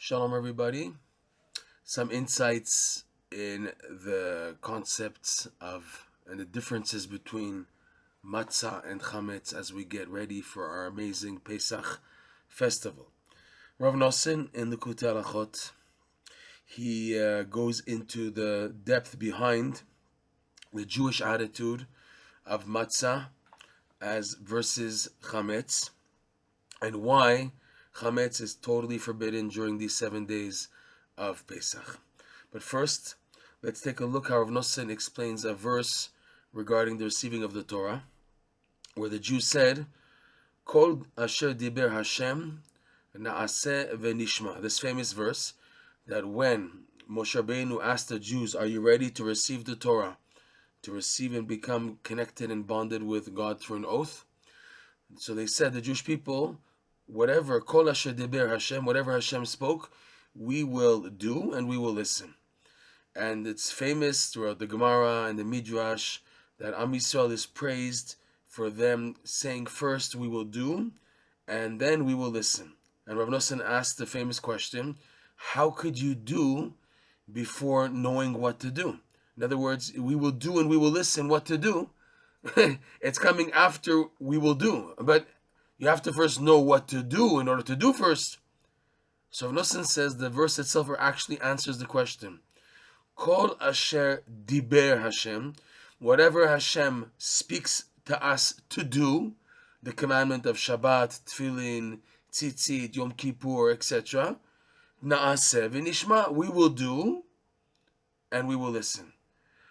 Shalom, everybody. Some insights in the concepts of and the differences between Matzah and Chametz as we get ready for our amazing Pesach festival. Rav Nosson in Likutey Moharan, he goes into the depth behind the Jewish attitude of Matzah as versus Chametz, and why Chametz is totally forbidden during these 7 days of Pesach. But first, let's take a look how Rav Nosson explains a verse regarding the receiving of the Torah, where the Jews said, Kol asher diber Hashem na'aseh v'nishma. This famous verse, that when Moshe Rabbeinu asked the Jews, are you ready to receive the Torah, to receive and become connected and bonded with God through an oath? So they said, the Jewish people, whatever Kol asher diber Hashem, whatever Hashem spoke, we will do and we will listen. And it's famous throughout the Gemara and the Midrash that Am Yisrael is praised for them saying first we will do and then we will listen. And Rav Nosson asked the famous question, how could you do before knowing what to do? In other words, we will do and we will listen what to do. It's coming after we will do. But you have to first know what to do in order to do first. So Rav Nosson says the verse itself actually answers the question. Kol asher diber Hashem, whatever Hashem speaks to us to do, the commandment of Shabbat, Tefillin, Tzitzit, Yom Kippur, etc. Na'aseh v'nishma, we will do and we will listen.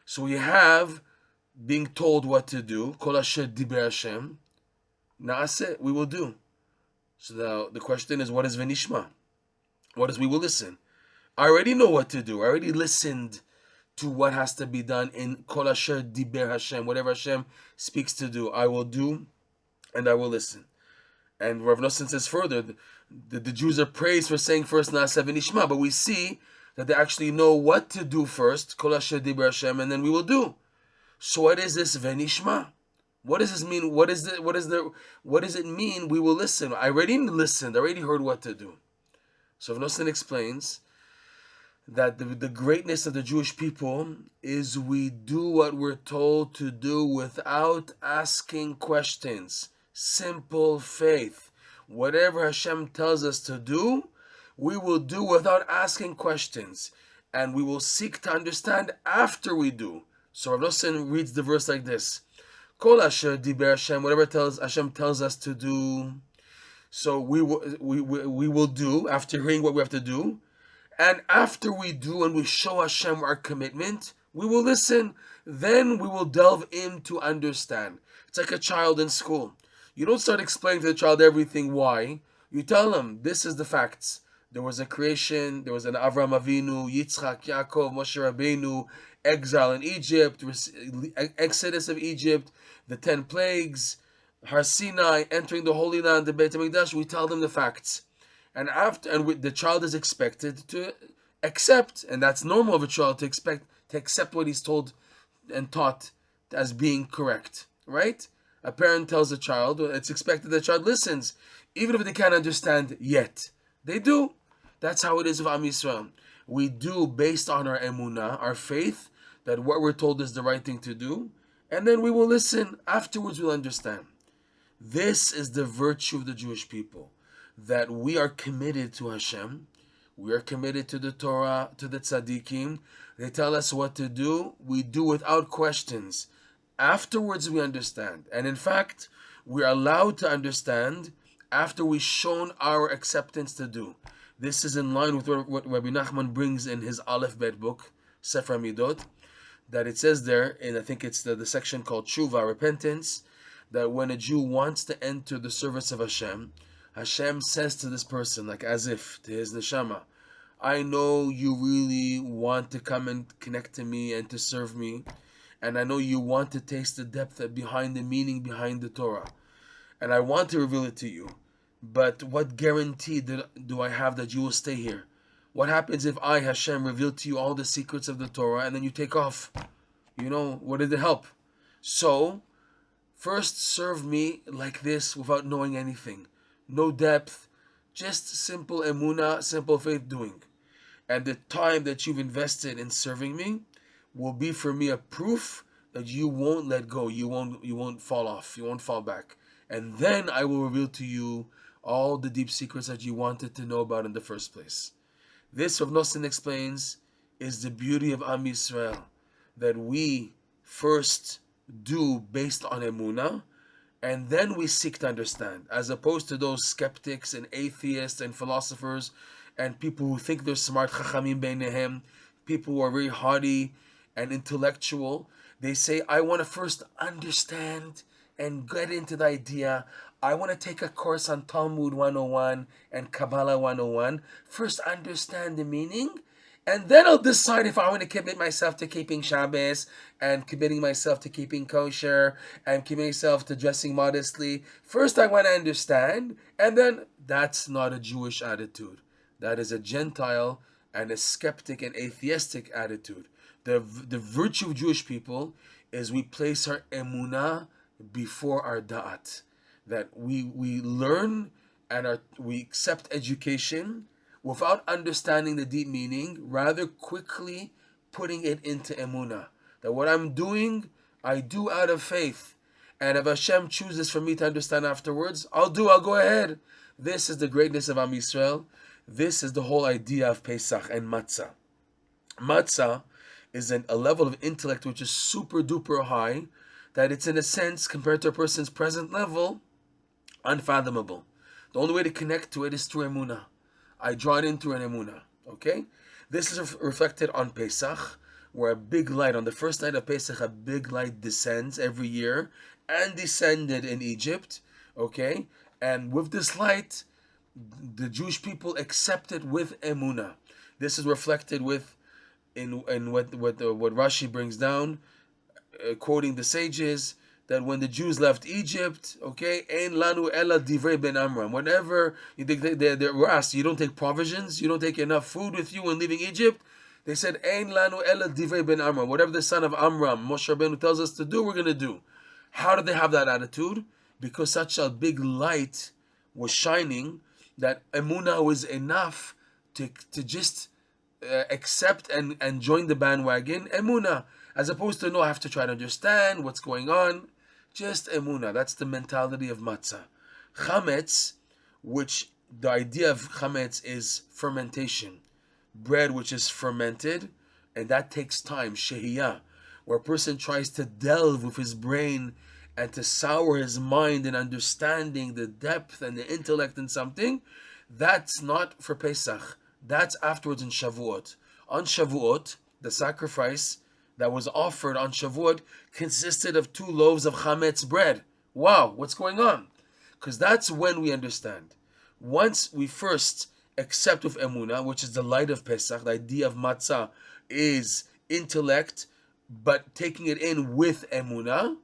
So we have being told what to do. Kol asher diber Hashem, na'aseh, we will do. So now the question is, what is v'nishma? What is we will listen? I already know what to do. I already listened to what has to be done in Kol Asher Diber Hashem. Whatever Hashem speaks to do, I will do and I will listen. And Rav Nosson says further, the Jews are praised for saying first Na'aseh v'nishma, but we see that they actually know what to do first, Kol Asher Diber Hashem, and then we will do. So what is this v'nishma? What does this mean? What does it mean we will listen? I already listened, I already heard what to do. So Rav Nosson explains that the greatness of the Jewish people is we do what we're told to do without asking questions. Simple faith. Whatever Hashem tells us to do, we will do without asking questions. And we will seek to understand after we do. So Rav Nosson reads the verse like this. Kol asher diber Hashem, whatever Hashem tells us to do, so we will do after hearing what we have to do. And after we do and we show Hashem our commitment, we will listen. Then we will delve in to understand. It's like a child in school. You don't start explaining to the child everything why. You tell them, this is the facts. There was a creation, there was an Avraham Avinu, Yitzchak, Yaakov, Moshe Rabbeinu, exile in Egypt, exodus of Egypt, the 10 plagues, Har Sinai, entering the Holy Land, the Beit HaMikdash. We tell them the facts. And the child is expected to accept, and that's normal of a child to accept what he's told and taught as being correct, right? A parent tells a child, it's expected the child listens, even if they can't understand yet. They do. That's how it is with Am Yisrael. We do based on our Emunah, our faith, that what we're told is the right thing to do, and then we will listen. Afterwards we'll understand. This is the virtue of the Jewish people, that we are committed to Hashem, we are committed to the Torah, to the tzaddikim. They tell us what to do, we do without questions. Afterwards we understand. And in fact, we are allowed to understand after we've shown our acceptance to do. This is in line with what Rabbi Nachman brings in his Aleph Bet book, Sefer Midot, that it says there, and I think it's the section called Tshuva, repentance, that when a Jew wants to enter the service of Hashem, Hashem says to this person, like as if to his neshama, I know you really want to come and connect to me and to serve me, and I know you want to taste the depth behind the meaning behind the Torah, and I want to reveal it to you, but what guarantee do I have that you will stay here? What happens if I, Hashem, reveal to you all the secrets of the Torah and then you take off? What did it help? So, first serve me like this without knowing anything. No depth, Just simple emunah, simple faith doing. And the time that you've invested in serving me will be for me a proof that you won't let go. You won't fall off. You won't fall back. And then I will reveal to you all the deep secrets that you wanted to know about in the first place. This, Rav Nosson explains, is the beauty of Am Yisrael, that we first do based on Emunah, and then we seek to understand, as opposed to those skeptics and atheists and philosophers and people who think they're smart, chachamim beinehem, people who are very haughty and intellectual. They say, I want to first understand and get into the idea. I want to take a course on Talmud 101 and Kabbalah 101. First understand the meaning, and then I'll decide if I want to commit myself to keeping Shabbos and committing myself to keeping kosher and committing myself to dressing modestly. First I want to understand, and then that's not a Jewish attitude. That is a Gentile and a skeptic and atheistic attitude. The virtue of Jewish people is we place our emunah before our da'at. That we learn and we accept education without understanding the deep meaning, rather quickly putting it into emunah. That what I'm doing, I do out of faith. And if Hashem chooses for me to understand afterwards, I'll go ahead. This is the greatness of Am Yisrael. This is the whole idea of Pesach and Matzah. Matzah is a level of intellect which is super duper high, that it's in a sense, compared to a person's present level, unfathomable. The only way to connect to it is through Emunah. I draw it in through an Emunah. Okay? This is reflected on Pesach, where a big light, on the first night of Pesach, a big light descends every year, and descended in Egypt. Okay? And with this light, the Jewish people accept it with Emunah. This is reflected in what Rashi brings down, quoting the sages, that when the Jews left Egypt, okay, ein lanu ela divrei ben Amram. Whenever they were asked, you don't take provisions, you don't take enough food with you when leaving Egypt, they said, ein lanu ela divrei ben Amram. Whatever the son of Amram, Moshe Rabbeinu, tells us to do, we're going to do. How did they have that attitude? Because such a big light was shining that emunah was enough to just accept and join the bandwagon. Emunah, as opposed to, no, I have to try to understand what's going on. Just emunah. That's the mentality of matzah. Chametz, which the idea of chametz is fermentation. Bread which is fermented, and that takes time. Shehiyah, where a person tries to delve with his brain and to sour his mind in understanding the depth and the intellect in something. That's not for Pesach. That's afterwards in Shavuot. On Shavuot, the sacrifice that was offered on Shavuot consisted of 2 loaves of chametz bread. Wow, what's going on? Because that's when we understand. Once we first accept with emunah, which is the light of Pesach, the idea of matzah is intellect, but taking it in with emunah,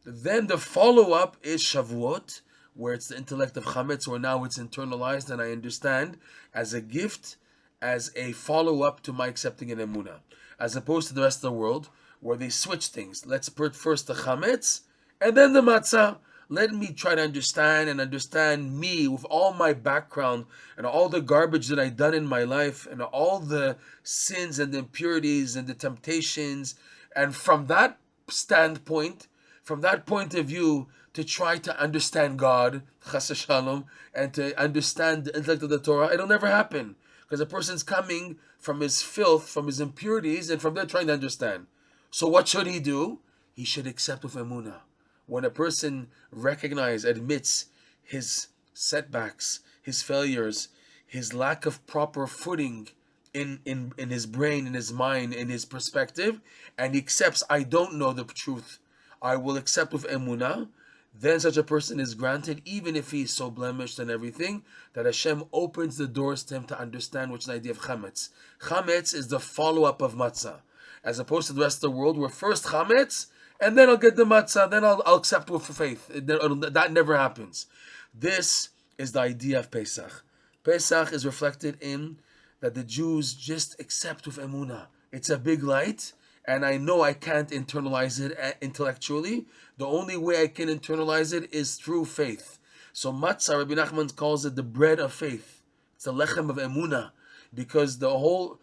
then the follow-up is Shavuot, where it's the intellect of chametz, where now it's internalized and I understand as a gift, as a follow-up to my accepting an emunah. As opposed to the rest of the world, where they switch things. Let's put first the chametz, and then the matzah. Let me try to understand me with all my background and all the garbage that I've done in my life and all the sins and the impurities and the temptations. And from that standpoint, from that point of view, to try to understand God, chas shalom, and to understand the intellect of the Torah, it'll never happen. Because a person's coming from his filth, from his impurities, and from there trying to understand. So what should he do? He should accept with emunah. When a person admits his setbacks, his failures, his lack of proper footing in his brain, in his mind, in his perspective, and he accepts, I don't know the truth, I will accept with emunah, then such a person is granted, even if he is so blemished and everything, that Hashem opens the doors to him to understand, which is the idea of chametz. Chametz is the follow-up of matzah, as opposed to the rest of the world, where first chametz, and then I'll get the matzah, then I'll accept with faith. That never happens. This is the idea of Pesach. Pesach is reflected in that the Jews just accept with emunah. It's a big light, and I know I can't internalize it intellectually. The only way I can internalize it is through faith. So matzah, Rabbi Nachman calls it the bread of faith. It's the lechem of Emunah, because the whole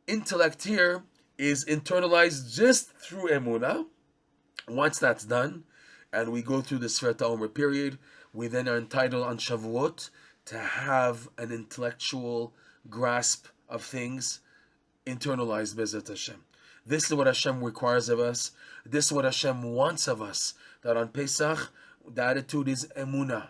intellect here is internalized just through Emunah. Once that's done, and we go through the Sfirta Omer period, we then are entitled on Shavuot to have an intellectual grasp of things internalized Bezat Hashem. This is what Hashem requires of us. This is what Hashem wants of us. That on Pesach, the attitude is Emunah.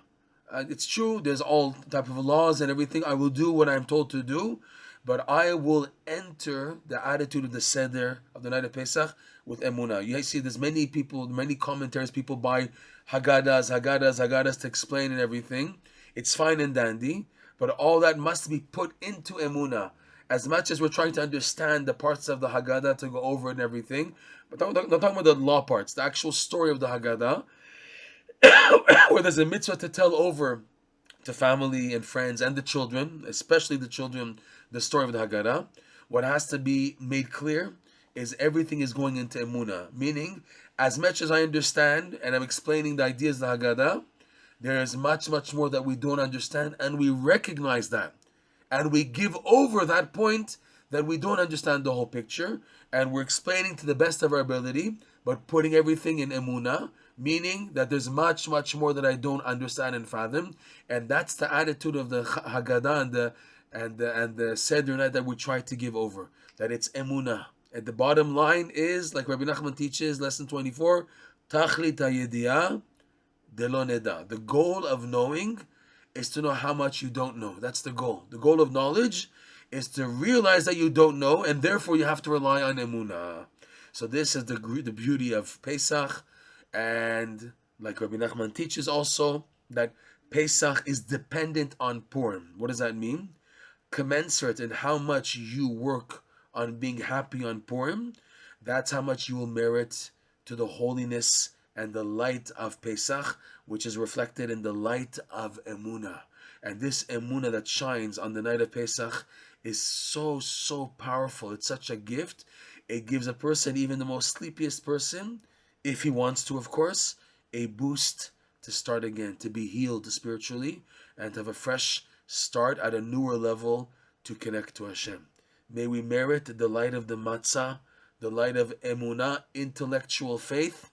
It's true, there's all type of laws and everything. I will do what I'm told to do, but I will enter the attitude of the Seder of the night of Pesach with Emunah. You see, there's many people, many commentaries, people buy Haggadahs to explain and everything. It's fine and dandy, but all that must be put into Emunah. As much as we're trying to understand the parts of the Haggadah to go over and everything, but not talking about the law parts, the actual story of the Haggadah, where there's a mitzvah to tell over to family and friends and the children, especially the children, the story of the Haggadah. What has to be made clear is everything is going into Emunah. Meaning, as much as I understand and I'm explaining the ideas of the Haggadah, there is much, much more that we don't understand, and we recognize that. And we give over that point that we don't understand the whole picture, and we're explaining to the best of our ability, but putting everything in Emunah, meaning that there's much, much more that I don't understand and fathom, and that's the attitude of the Haggadah and the Seder night that we try to give over. That it's Emunah. And the bottom line is, like Rabbi Nachman teaches, lesson 24, Tachlit HaYediyah Delo Neda. The goal of knowing is to know how much you don't know. That's the goal. The goal of knowledge is to realize that you don't know, and therefore you have to rely on Emunah. So this is the beauty of Pesach. And like Rabbi Nachman teaches also, that Pesach is dependent on Purim. What does that mean? Commensurate in how much you work on being happy on Purim, that's how much you will merit to the holiness and the light of Pesach, which is reflected in the light of Emunah. And this Emunah that shines on the night of Pesach is so, so powerful. It's such a gift. It gives a person, even the most sleepiest person, if he wants to, of course, a boost to start again, to be healed spiritually, and to have a fresh start at a newer level to connect to Hashem. May we merit the light of the Matzah, the light of Emunah, intellectual faith,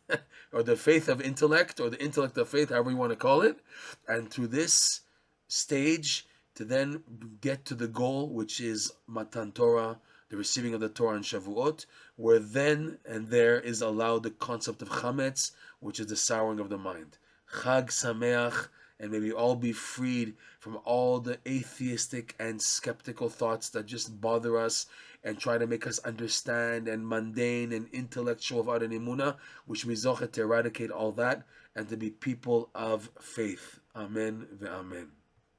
or the faith of intellect, or the intellect of faith, however you want to call it, and through this stage to then get to the goal, which is Matan Torah, the receiving of the Torah and Shavuot, where then and there is allowed the concept of Chametz, which is the souring of the mind. Chag Sameach, and may we all be freed from all the atheistic and skeptical thoughts that just bother us and try to make us understand and mundane and intellectual about an Emunah, which we zochet to eradicate all that and to be people of faith. Amen ve'amen.